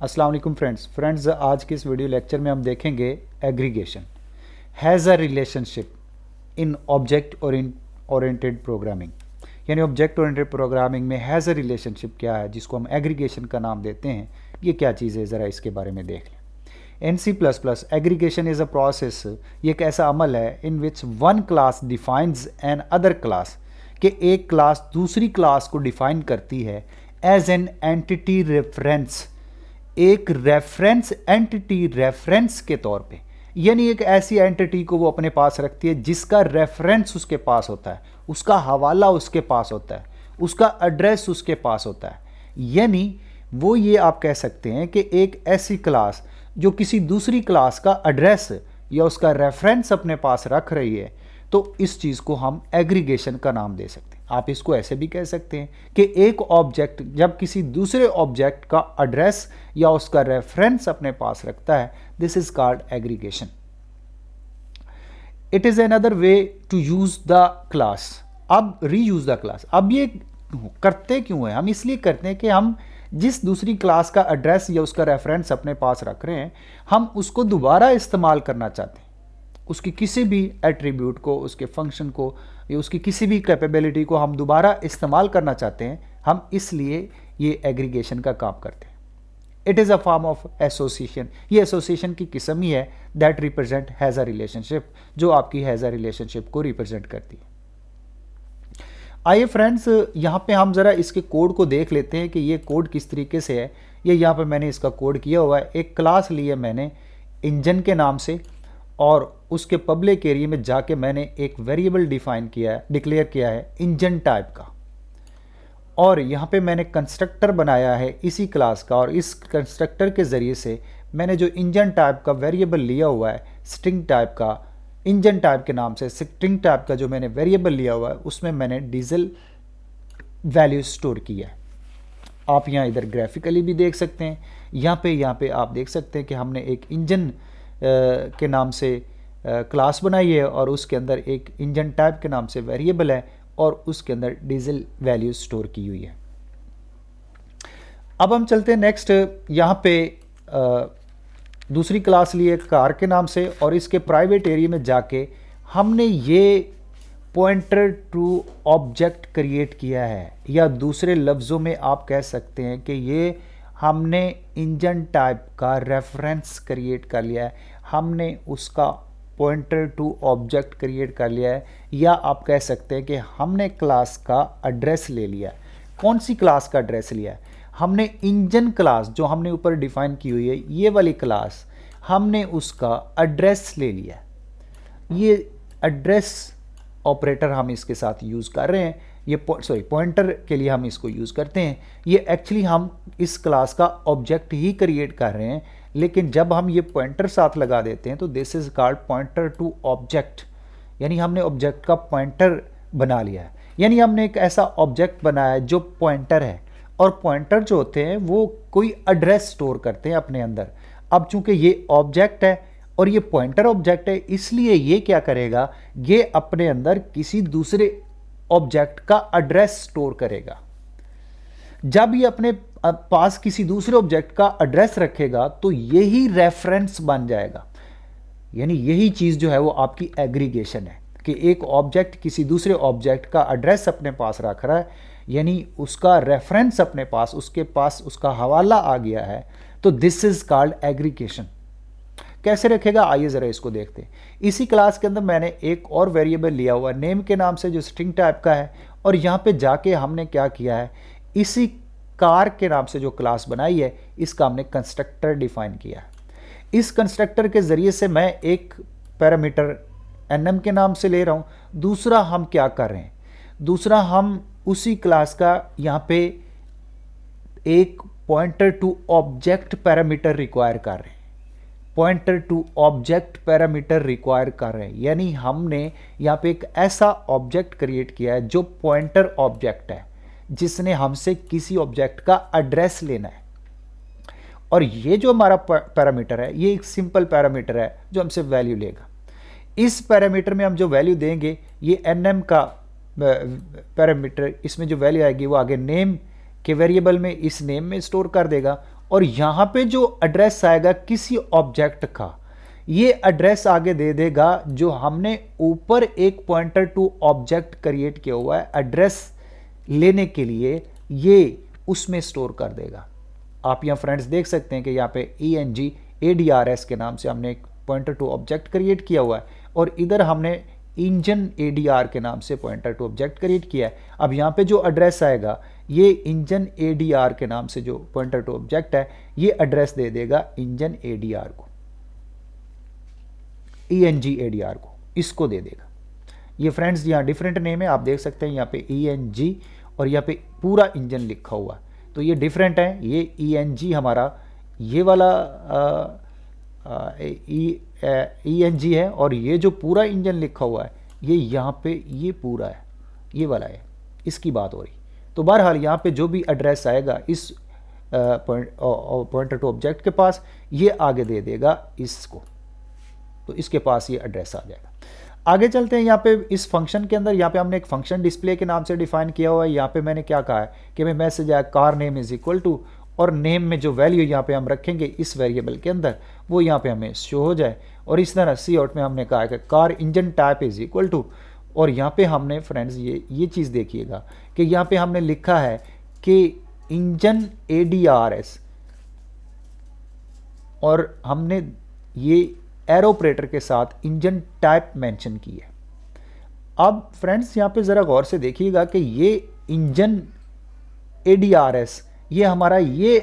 अस्सलाम वालेकुम फ्रेंड्स आज के इस वीडियो लेक्चर में हम देखेंगे aggregation has a relationship in object oriented programming. यानी ऑब्जेक्ट ओरिएंटेड प्रोग्रामिंग में हैज़ अ रिलेशनशिप क्या है, जिसको हम एग्रीगेशन का नाम देते हैं। ये क्या चीज़ है, ज़रा इसके बारे में देख लें। In C++ aggregation is a process, ये एक ऐसा अमल है in which one class defines another class, कि एक क्लास दूसरी क्लास को डिफाइन करती है एज एन एंटिटी रेफरेंस, एक रेफरेंस एंटिटी, रेफरेंस के तौर पे। यानी एक ऐसी एंटिटी को वो अपने पास रखती है जिसका रेफरेंस उसके पास होता है, उसका हवाला उसके पास होता है, उसका एड्रेस उसके पास होता है। यानी वो ये आप कह सकते हैं कि एक ऐसी क्लास जो किसी दूसरी क्लास का एड्रेस या उसका रेफरेंस अपने पास रख रही है, तो इस चीज़ को हम एग्रीगेशन का नाम दे सकते हैं। आप इसको ऐसे भी कह सकते हैं कि एक ऑब्जेक्ट जब किसी दूसरे ऑब्जेक्ट का एड्रेस या उसका रेफरेंस अपने पास रखता है, this is called aggregation. It is another way to use the class. अब रीयूज द क्लास, अब ये करते क्यों है? हम इसलिए करते हैं कि हम जिस दूसरी क्लास का एड्रेस या उसका रेफरेंस अपने पास रख रहे हैं, हम उसको दोबारा इस्तेमाल करना चाहते हैं। उसकी किसी भी एट्रीब्यूट को, उसके फंक्शन को या उसकी किसी भी कैपेबिलिटी को हम दोबारा इस्तेमाल करना चाहते हैं, हम इसलिए ये एग्रीगेशन का काम करते हैं। It is a form of association, ये एसोसिएशन की किस्म ही है that represent has a relationship, जो आपकी हैज़ अ रिलेशनशिप को रिप्रेजेंट करती है। आइए फ्रेंड्स, यहाँ पे हम ज़रा इसके कोड को देख लेते हैं कि ये कोड किस तरीके से है। ये यहाँ पे मैंने इसका कोड किया हुआ है। एक क्लास ली है मैंने इंजन के नाम से, और उसके पब्लिक एरिया में जाके मैंने एक वेरिएबल डिफाइन किया है, डिक्लेयर किया है इंजन टाइप का। और यहाँ पे मैंने कंस्ट्रक्टर बनाया है इसी क्लास का, और इस कंस्ट्रक्टर के ज़रिए से मैंने जो इंजन टाइप का वेरिएबल लिया हुआ है, स्ट्रिंग टाइप का, इंजन टाइप के नाम से स्ट्रिंग टाइप का जो मैंने वेरिएबल लिया हुआ है, उसमें मैंने डीजल वैल्यू स्टोर किया है। आप यहाँ इधर ग्राफिकली भी देख सकते हैं। यहाँ पे आप देख सकते हैं कि हमने एक इंजन के नाम से क्लास बनाई है, और उसके अंदर एक इंजन टाइप के नाम से वेरिएबल है, और उसके अंदर डीजल वैल्यू स्टोर की हुई है। अब हम चलते हैं नेक्स्ट। यहाँ पे दूसरी क्लास ली है कार के नाम से, और इसके प्राइवेट एरिया में जाके हमने ये पॉइंटर टू ऑब्जेक्ट क्रिएट किया है, या दूसरे लफ्ज़ों में आप कह सकते हैं कि ये हमने इंजन टाइप का रेफरेंस क्रिएट कर लिया है, हमने उसका पॉइंटर टू ऑब्जेक्ट क्रिएट कर लिया है, या आप कह सकते हैं कि हमने क्लास का एड्रेस ले लिया है। कौन सी क्लास का एड्रेस लिया है? हमने इंजन क्लास जो हमने ऊपर डिफाइन की हुई है, ये वाली क्लास, हमने उसका एड्रेस ले लिया है। ये एड्रेस ऑपरेटर हम इसके साथ यूज़ कर रहे हैं। ये पॉइंटर के लिए हम इसको यूज़ करते हैं। ये एक्चुअली हम इस क्लास का ऑब्जेक्ट ही क्रिएट कर रहे हैं, लेकिन जब हम ये पॉइंटर साथ लगा देते हैं तो this is called pointer to object. यानी हमने ऑब्जेक्ट का पॉइंटर बना लिया है। यानी हमने एक ऐसा ऑब्जेक्ट बनाया है जो पॉइंटर है, और पॉइंटर जो होते हैं वो कोई एड्रेस स्टोर करते हैं अपने अंदर। अब चूंकि ये ऑब्जेक्ट है और ये पॉइंटर ऑब्जेक्ट है, इसलिए ये क्या करेगा, ये अपने अंदर किसी दूसरे ऑब्जेक्ट का एड्रेस स्टोर करेगा। जब ये अपने पास किसी दूसरे ऑब्जेक्ट का एड्रेस रखेगा तो यही रेफरेंस बन जाएगा। यानी यही चीज़ जो है वो आपकी एग्रीगेशन है, कि एक ऑब्जेक्ट किसी दूसरे ऑब्जेक्ट का एड्रेस अपने पास रख रहा है, यानी उसका रेफरेंस अपने पास, उसके पास उसका हवाला आ गया है, तो दिस इज कॉल्ड एग्रीगेशन। कैसे रखेगा, आइए ज़रा इसको देखते हैं। इसी क्लास के अंदर मैंने एक और वेरिएबल लिया हुआ है नेम के नाम से, जो स्ट्रिंग टाइप का है, और यहाँ पे जाके हमने क्या किया है, इसी कार के नाम से जो क्लास बनाई है, इसका हमने कंस्ट्रक्टर डिफाइन किया है। इस कंस्ट्रक्टर के ज़रिए से मैं एक पैरामीटर nm के नाम से ले रहा हूँ। दूसरा हम क्या कर रहे हैं, दूसरा हम उसी क्लास का यहाँ पे एक pointer to object parameter require कर रहे हैं, pointer to object parameter require कर रहे हैं। यानी हमने यहाँ पे एक ऐसा ऑब्जेक्ट क्रिएट किया है जो पॉइंटर ऑब्जेक्ट है, जिसने हमसे किसी ऑब्जेक्ट का एड्रेस लेना है। और ये जो हमारा पैरामीटर है, ये एक सिंपल पैरामीटर है जो हमसे वैल्यू लेगा। इस पैरामीटर में हम जो वैल्यू देंगे, ये nm का पैरामीटर, इसमें जो वैल्यू आएगी वो आगे नेम के वेरिएबल में, इस नेम में स्टोर कर देगा, और यहाँ पे जो एड्रेस आएगा किसी ऑब्जेक्ट का, ये एड्रेस आगे दे देगा जो हमने ऊपर एक पॉइंटर टू ऑब्जेक्ट क्रिएट किया हुआ है एड्रेस लेने के लिए, ये उसमें स्टोर कर देगा। आप यहाँ फ्रेंड्स देख सकते हैं कि यहाँ पे ENG-ADRS के नाम से हमने एक पॉइंटर टू ऑब्जेक्ट क्रिएट किया हुआ है और इधर हमने इंजन ADR के नाम से पॉइंटर टू ऑब्जेक्ट क्रिएट किया है। अब यहाँ पे जो एड्रेस आएगा ये इंजन ADR के नाम से जो पॉइंटर टू ऑब्जेक्ट है ये एड्रेस दे देगा इंजन ADR को, ENG-ADR को, इसको दे देगा। ये फ्रेंड्स यहाँ डिफरेंट नेम है, आप देख सकते हैं यहाँ पे ENG और यहाँ पे पूरा इंजन लिखा हुआ है, तो ये डिफरेंट है। ये ENG हमारा ये वाला ENG है और ये जो पूरा इंजन लिखा हुआ है ये यहाँ पे ये पूरा है, ये वाला है, इसकी बात हो रही। तो बहरहाल यहाँ पे जो भी एड्रेस आएगा इस पॉइंटर टू ऑब्जेक्ट के पास, ये आगे दे देगा इसको, तो इसके पास ये एड्रेस आ जाएगा। आगे चलते हैं यहाँ पे इस फंक्शन के अंदर। यहाँ पे हमने एक फंक्शन डिस्प्ले के नाम से डिफाइन किया हुआ है। यहाँ पे मैंने क्या कहा है कि मैं मैसेज आया car name is equal to, और नेम में जो वैल्यू यहाँ पे हम रखेंगे इस वेरिएबल के अंदर वो यहाँ पे हमें शो हो जाए। और इस तरह सी आउट में हमने कहा है कि car engine type is equal to, और यहाँ पे हमने फ्रेंड्स ये चीज़ देखिएगा कि यहाँ पे हमने लिखा है कि इंजन ADRS, और हमने ये एरो ऑपरेटर के साथ इंजन टाइप मेंशन की है। अब फ्रेंड्स यहाँ पे ज़रा गौर से देखिएगा कि ये इंजन ADRS ये हमारा ये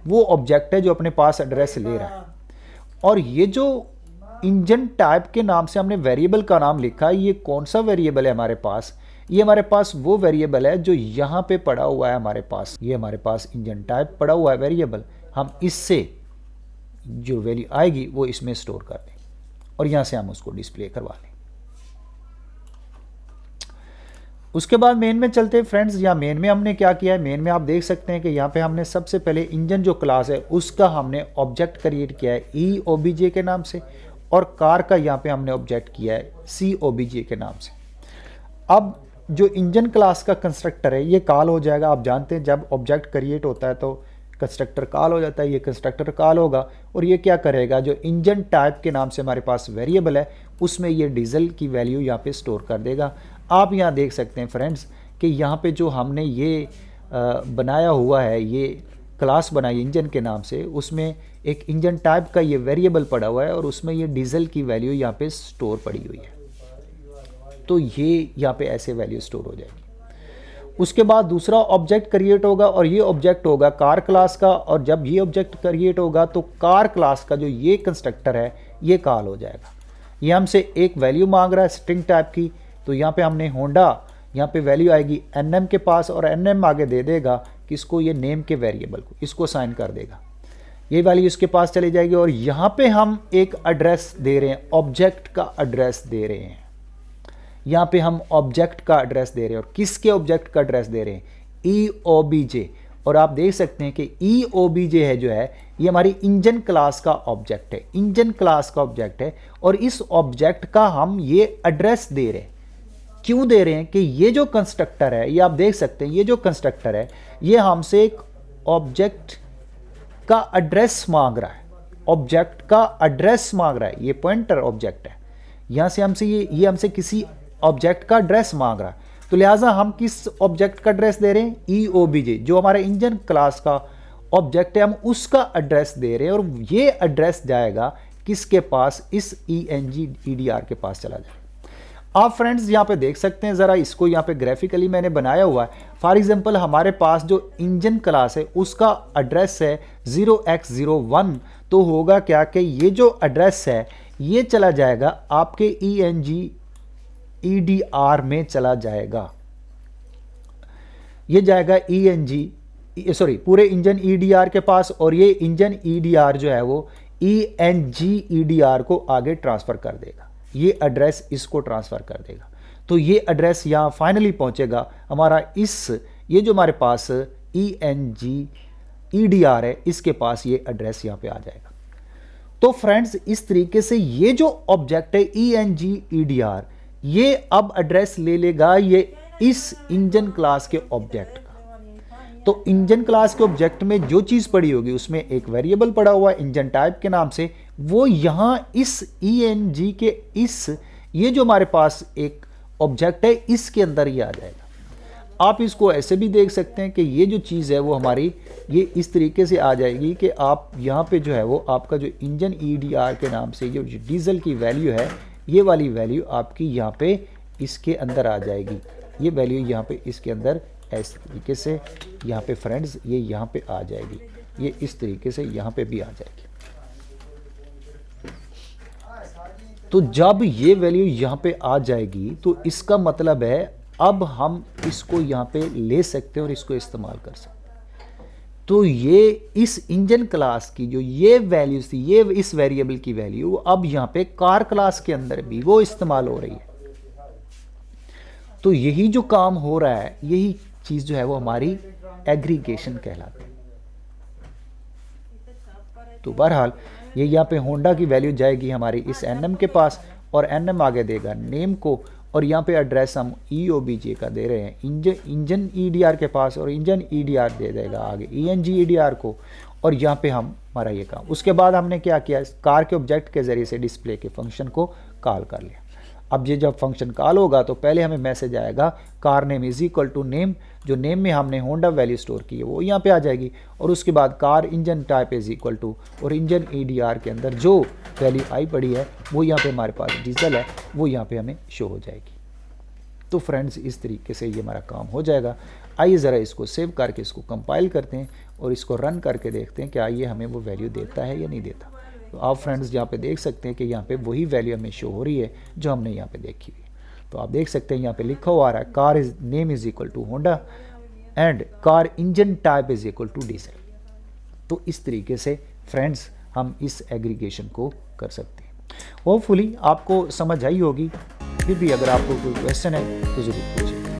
वो ऑब्जेक्ट है जो अपने पास एड्रेस ले रहा है, और ये जो इंजन टाइप के नाम से हमने वेरिएबल का नाम लिखा है, ये कौन सा वेरिएबल है हमारे पास? ये हमारे पास वो वेरिएबल है जो यहाँ पे पड़ा हुआ है हमारे पास, ये हमारे पास इंजन टाइप पड़ा हुआ है वेरिएबल। हम इससे जो वैल्यू आएगी वो इसमें स्टोर कर दें और यहाँ से हम उसको डिस्प्ले करवा लें। उसके बाद मेन में चलते हैं फ्रेंड्स। यहाँ मेन में हमने क्या किया है, मेन में आप देख सकते हैं कि यहाँ पे हमने सबसे पहले इंजन जो क्लास है उसका हमने ऑब्जेक्ट क्रिएट किया है EOBJ के नाम से, और कार का यहाँ पे हमने ऑब्जेक्ट किया है COBJ के नाम से। अब जो इंजन क्लास का कंस्ट्रक्टर है ये कॉल हो जाएगा। आप जानते हैं जब ऑब्जेक्ट क्रिएट होता है तो कंस्ट्रक्टर कॉल हो जाता है, ये कंस्ट्रक्टर कॉल होगा और ये क्या करेगा, जो इंजन टाइप के नाम से हमारे पास वेरिएबल है उसमें ये डीजल की वैल्यू यहाँ पे स्टोर कर देगा। आप यहाँ देख सकते हैं फ्रेंड्स कि यहाँ पे जो हमने ये बनाया हुआ है, ये क्लास बनाई इंजन के नाम से, उसमें एक इंजन टाइप का ये वेरिएबल पड़ा हुआ है और उसमें ये डीजल की वैल्यू यहाँ पे स्टोर पड़ी हुई है। तो ये यहाँ पे ऐसे वैल्यू स्टोर हो जाएगी। उसके बाद दूसरा ऑब्जेक्ट क्रिएट होगा और ये ऑब्जेक्ट होगा कार क्लास का, और जब ये ऑब्जेक्ट क्रिएट होगा तो कार क्लास का जो ये कंस्ट्रक्टर है ये कॉल हो जाएगा। ये हमसे एक वैल्यू मांग रहा है स्ट्रिंग टाइप की, तो यहाँ पे हमने होंडा, यहाँ पे वैल्यू आएगी NM के पास और NM आगे दे देगा किसको, ये नेम के वेरिएबल को, इसको साइन कर देगा, ये वैल्यू इसके पास चली जाएगी। और यहाँ पे हम एक एड्रेस दे रहे हैं, ऑब्जेक्ट का एड्रेस दे रहे हैं, यहाँ पे हम ऑब्जेक्ट का एड्रेस दे रहे हैं। और किसके ऑब्जेक्ट का एड्रेस दे रहे हैं, EOBJ। और आप देख सकते हैं कि EOBJ है जो है ये हमारी इंजन क्लास का ऑब्जेक्ट है, इंजन क्लास का ऑब्जेक्ट है, और इस ऑब्जेक्ट का हम ये एड्रेस दे रहे हैं। क्यों दे रहे हैं कि ये जो कंस्ट्रक्टर है, ये आप देख सकते हैं, ये जो कंस्ट्रक्टर है ये हमसे एक ऑब्जेक्ट का एड्रेस मांग रहा है, ऑब्जेक्ट का एड्रेस मांग रहा है। ये पॉइंटर ऑब्जेक्ट है, यहाँ से हमसे ये हमसे किसी ऑब्जेक्ट का एड्रेस मांग रहा है, तो लिहाजा हम किस ऑब्जेक्ट का एड्रेस दे रहे हैं, EOBJ, जो हमारे इंजन क्लास का ऑब्जेक्ट है हम उसका एड्रेस दे रहे हैं। और ये एड्रेस जाएगा किसके पास, इस ENG-EDR के पास चला जाएगा। आप फ्रेंड्स यहाँ पे देख सकते हैं, ज़रा इसको यहाँ पे ग्राफिकली मैंने बनाया हुआ है। फॉर एग्जांपल हमारे पास जो इंजन क्लास है उसका एड्रेस है 0x01, तो होगा क्या कि ये जो एड्रेस है ये चला जाएगा आपके ENG-EDR में चला जाएगा, ये जाएगा पूरे इंजन EDR के पास, और ये इंजन EDR जो है वो ENG-EDR को आगे ट्रांसफ़र कर देगा, ये एड्रेस इसको ट्रांसफ़र कर देगा। तो ये एड्रेस यहाँ फाइनली पहुँचेगा हमारा ये जो हमारे पास ENG-EDR है इसके पास ये एड्रेस यहाँ पे आ जाएगा। तो फ्रेंड्स इस तरीके से ये जो ऑब्जेक्ट है ENG-EDR ये अब एड्रेस ले लेगा ये इस इंजन क्लास के ऑब्जेक्ट का। तो इंजन क्लास के ऑब्जेक्ट में जो चीज़ पड़ी होगी उसमें एक वेरिएबल पड़ा हुआ है इंजन टाइप के नाम से, वो यहाँ इस ENG के इस ये जो हमारे पास एक ऑब्जेक्ट है इसके अंदर ही आ जाएगा। आप इसको ऐसे भी देख सकते हैं कि ये जो चीज़ है वो हमारी ये इस तरीके से आ जाएगी कि आप यहाँ पे जो है वो आपका जो इंजन EDR के नाम से जो डीजल की वैल्यू है ये वाली वैल्यू आपकी यहाँ पे इसके अंदर आ जाएगी। ये वैल्यू यहाँ पे इसके अंदर इस तरीके से यहाँ पे फ्रेंड्स ये यहाँ पे आ जाएगी, ये इस तरीके से यहाँ पे भी आ जाएगी। तो जब ये वैल्यू यहाँ पे आ जाएगी तो इसका मतलब है अब हम इसको यहाँ पे ले सकते हैं और इसको इस्तेमाल कर सकते हैं। तो ये इस इंजन क्लास की जो ये वैल्यू थी, ये इस वेरिएबल की वैल्यू अब यहाँ पे कार क्लास के अंदर भी वो इस्तेमाल हो रही है। तो यही जो काम हो रहा है, यही चीज जो है वो हमारी एग्रीगेशन कहलाती है। तो बहरहाल ये यहाँ पे होंडा की वैल्यू जाएगी हमारी इस NM के पास और NM आगे देगा नेम को, और यहाँ पे एड्रेस हम EOBJ का दे रहे हैं इंजन EDR के पास, और इंजन EDR दे देगा आगे ENG EDR को, और यहाँ पे हम हमारा ये काम। उसके बाद हमने क्या किया, कार के ऑब्जेक्ट के ज़रिए से डिस्प्ले के फंक्शन को कॉल कर लिया। अब ये जब फंक्शन कॉल होगा तो पहले हमें मैसेज आएगा car name is equal to name, जो नेम में हमने होंडा वैल्यू स्टोर की है वो यहाँ पे आ जाएगी, और उसके बाद car engine type is equal to, और इंजन EDR के अंदर जो वैल्यू आई पड़ी है वो यहाँ पे हमारे पास डीजल है वो यहाँ पे हमें शो हो जाएगी। तो फ्रेंड्स इस तरीके से ये हमारा काम हो जाएगा। आइए ज़रा इसको सेव करके इसको कंपाइल करते हैं और इसको रन करके देखते हैं कि आइए हमें वो वैल्यू देता है या नहीं देता। तो आप फ्रेंड्स यहाँ पे देख सकते हैं कि यहाँ पे वही वैल्यू हमें शो हो रही है जो हमने यहाँ पे देखी हुई है। तो आप देख सकते हैं यहाँ पे लिखा हुआ आ रहा है car is name is equal to Honda and car engine type is equal to diesel. तो इस तरीके से फ्रेंड्स हम इस एग्रीगेशन को कर सकते हैं। होपफुली आपको समझ आई होगी, फिर भी अगर आपको कोई क्वेश्चन है तो ज़रूर पूछें।